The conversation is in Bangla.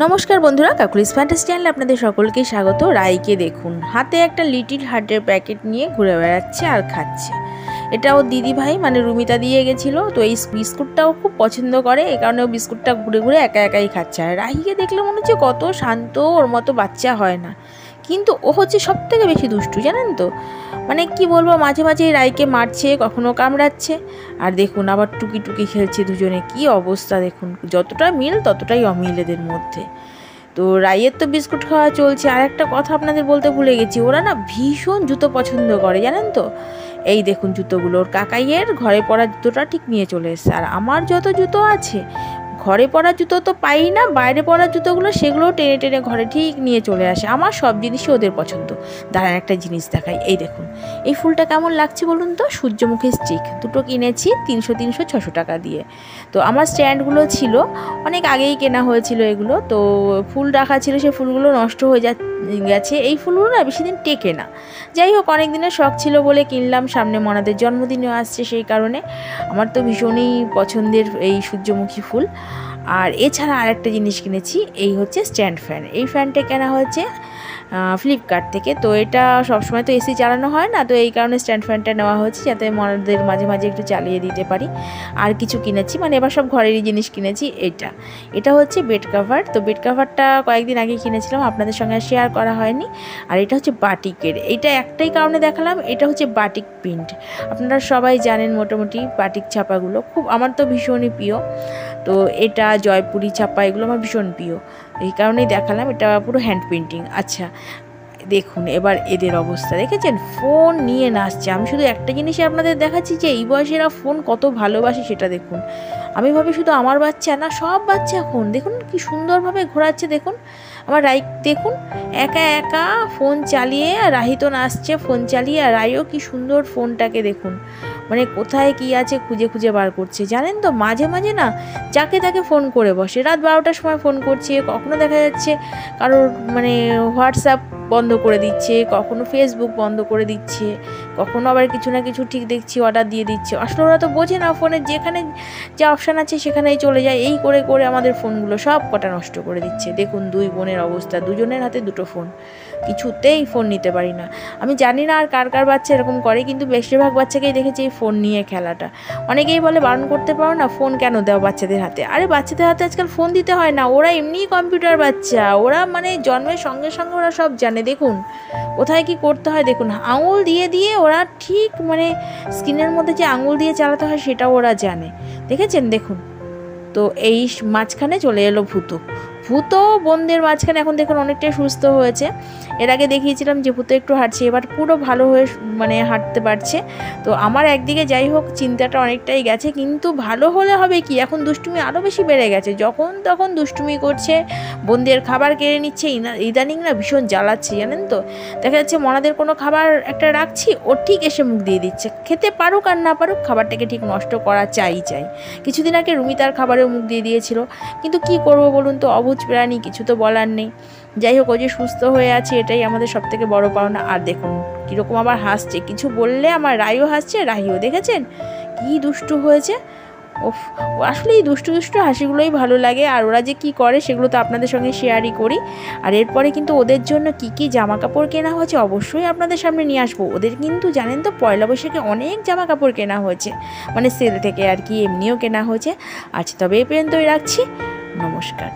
নমস্কার বন্ধুরা, কাকুলিস ফ্যান্টাসি চ্যানেলে আপনাদের সকলকে স্বাগত। রাইকে দেখুন হাতে একটা লিটিল হার্টের প্যাকেট নিয়ে ঘুরে বেড়াচ্ছে আর খাচ্ছে। এটা ওর দিদি ভাই মানে রুমিতা দিয়ে গেছিলো। তো এই বিস্কুটটাও খুব পছন্দ করে, এই কারণে ও বিস্কুটটা ঘুরে ঘুরে একা একাই খাচ্ছে। আর রাইকে দেখলে মনে হচ্ছে কত শান্ত, ওর মতো বাচ্চা হয় না, কিন্তু ও হচ্ছে সব থেকে বেশি দুষ্টু, জানেন তো। মানে কি বলবো, মাঝে মাঝে রাইকে মারছে, কখনো কামড়াচ্ছে। আর দেখুন আবার টুকি টুকি খেলছে দুজনে, কি অবস্থা দেখুন। যতটা মিল ততটাই অমিল এদের মধ্যে। তো রাইয়ের তো বিস্কুট খাওয়া চলছে। আর একটা কথা আপনাদের বলতে ভুলে গেছি, ওরা না ভীষণ জুতো পছন্দ করে, জানেন তো। এই দেখুন জুতোগুলো, ওর কাকাইয়ের ঘরে পরা জুতোটা ঠিক নিয়ে চলে এসছে। আর আমার যত জুতো আছে, ঘরে পরা জুতো তো পাই না, বাইরে পরা জুতোগুলো সেগুলোও টেনে টেনে ঘরে ঠিক নিয়ে চলে আসে। আমার সব জিনিসই ওদের পছন্দ। দাঁড়ান একটা জিনিস দেখাই, এই দেখুন এই ফুলটা কেমন লাগছে বলুন তো। সূর্যমুখী স্টিক দুটো কিনেছি 300-600 টাকা দিয়ে। তো আমার স্ট্যান্ডগুলো ছিল, অনেক আগেই কেনা হয়েছিল এগুলো। তো ফুল রাখা ছিল, সেই ফুলগুলো নষ্ট হয়ে গেছে। এই ফুলগুলো না বেশি দিন টেকে না। যাই হোক, অনেক দিনের শখ ছিল বলে কিনলাম, সামনে মনাদের জন্মদিনও আসছে, সেই কারণে। আমার তো ভীষণই পছন্দের এই সূর্যমুখী ফুল। আর এছাড়া আরেকটা জিনিস কিনেছি, এই হচ্ছে স্ট্যান্ড ফ্যান। এই ফ্যানটা কেনা হয়েছে ফ্লিপকার্ট থেকে। তো এটা সবসময় তো এসি চালানো হয় না, তো এই কারণে স্ট্যান্ড ফ্যানটা নেওয়া হয়েছে, যাতে মনাদের মাঝে মাঝে একটু চালিয়ে দিতে পারি। আর কিছু কিনেছি, মানে এবার সব ঘরেরই জিনিস কিনেছি। এটা হচ্ছে বেড কাভার। তো বেড কাভারটা কয়েকদিন আগে কিনেছিলাম, আপনাদের সঙ্গে শেয়ার করা হয়নি। আর এটা হচ্ছে বাটিকের। এটা একটাই কারণে দেখালাম, এটা হচ্ছে বাটিক প্রিন্ট। আপনারা সবাই জানেন মোটামুটি বাটিক ছাপাগুলো খুব, আমার তো ভীষণই প্রিয়। তো এটা জয়পুরি ছাপা, এগুলো আমার ভীষণ প্রিয়, এই কারণেই দেখালাম। এটা পুরো হ্যান্ড পেন্টিং। আচ্ছা দেখুন এবার এদের অবস্থা দেখেছেন, ফোন নিয়ে নাচছে। আমি শুধু একটা জিনিসই আপনাদের দেখাচ্ছি যে এই বয়সেরা ফোন কত ভালোবাসে সেটা দেখুন। আমি ভাবি শুধু আমার বাচ্চা না, সব বাচ্চা এখন দেখুন কি সুন্দরভাবে ঘোরাচ্ছে। দেখুন আমার রাই দেখুন একা একা ফোন চালিয়ে, রাহি তো নাচছে ফোন চালিয়ে, আর রাইও কি সুন্দর ফোনটাকে দেখুন, মানে কোথায় কি আছে খুঁজে খুঁজে বার করছে। জানেন তো মাঝে মাঝে না যাকে তাকে ফোন করে বসে, রাত 12টার সময় ফোন করছে, কখনো দেখা যাচ্ছে কারোর মানে হোয়াটসঅ্যাপ বন্ধ করে দিচ্ছে, কখনো ফেসবুক বন্ধ করে দিচ্ছে, কখনো আবার কিছু না কিছু ঠিক দেখছি অর্ডার দিয়ে দিচ্ছে। আসলে ওরা তো বোঝে না, ফোনের যেখানে যা অপশান আছে সেখানেই চলে যায়। এই করে করে আমাদের ফোনগুলো সব কটা নষ্ট করে দিচ্ছে। দেখুন দুই বোনের অবস্থা, দুজনের হাতে দুটো ফোন, কিছুতেই ফোন নিতে পারি না। আমি জানি না আর কার কার বাচ্চা এরকম করে, কিন্তু বেশিরভাগ বাচ্চাকেই দেখেছি এই ফোন নিয়ে খেলাটা। অনেকেই বলে বারণ করতে পারো না, ফোন কেন দাও বাচ্চাদের হাতে। আরে বাচ্চাদের হাতে আজকাল ফোন দিতে হয় না, ওরা এমনিই কম্পিউটার বাচ্চা, ওরা মানে জন্মের সঙ্গে সঙ্গে ওরা সব জানে। দেখুন কোথায় কি করতে হয়, দেখুন আঙুল দিয়ে দিয়ে ওরা ঠিক মানে স্ক্রিনের মধ্যে যে আঙুল দিয়ে চালাতে হয় সেটাও ওরা জানে, দেখেছেন দেখুন। তো এই মাঝখানে চলে এলো ভূতো। ভূতো বোনদের মাঝখানে এখন দেখুন অনেকটাই সুস্থ হয়েছে। এর আগে দেখিয়েছিলাম যে ভূতো একটু হাঁটছে, এবার পুরো ভালো হয়ে মানে হাঁটতে পারছে। তো আমার একদিকে যাই হোক চিন্তাটা অনেকটাই গেছে, কিন্তু ভালো হলে হবে কি, এখন দুষ্টুমি আরও বেশি বেড়ে গেছে, যখন তখন দুষ্টুমি করছে, বোনদের খাবার কেড়ে নিচ্ছে। ইদানিং না ভীষণ জ্বালাচ্ছে, জানেন তো। দেখা যাচ্ছে মনাদের কোনো খাবার একটা রাখছি, ও ঠিক এসে মুখ দিয়ে দিচ্ছে, খেতে পারুক আর না পারুক খাবারটাকে ঠিক নষ্ট করা চাই। কিছুদিন আগে রুমিতার খাবারেও মুখ দিয়ে দিয়েছিল, কিন্তু কি করব বলুন তো, অবুঝ প্রাণী, কিছু তো বলার নেই। যাই হোক, ও যে সুস্থ হয়ে আছে এটাই আমাদের সব থেকে বড় পাওনা। আর দেখুন কীরকম আবার হাসছে, কিছু বললে আমার রাইও হাসছে, রাহিও দেখেছেন কি দুষ্টু হয়েছে। ওফ, আসলে এই দুষ্টু দুষ্টু হাসিগুলোই ভালো লাগে। আর ওরা যে কি করে সেগুলো তো আপনাদের সঙ্গে শেয়ারই করি। আর এরপরে কিন্তু ওদের জন্য কি কি জামা কাপড় কেনা হয়েছে অবশ্যই আপনাদের সামনে নিয়ে আসবো। ওদের কিন্তু জানেন তো পয়লা বৈশাখে অনেক জামা কাপড় কেনা হয়েছে, মানে সেল থেকে আর কি, এমনিও কেনা হয়েছে। আচ্ছা তবে এই পর্যন্তই রাখছি, নমস্কার।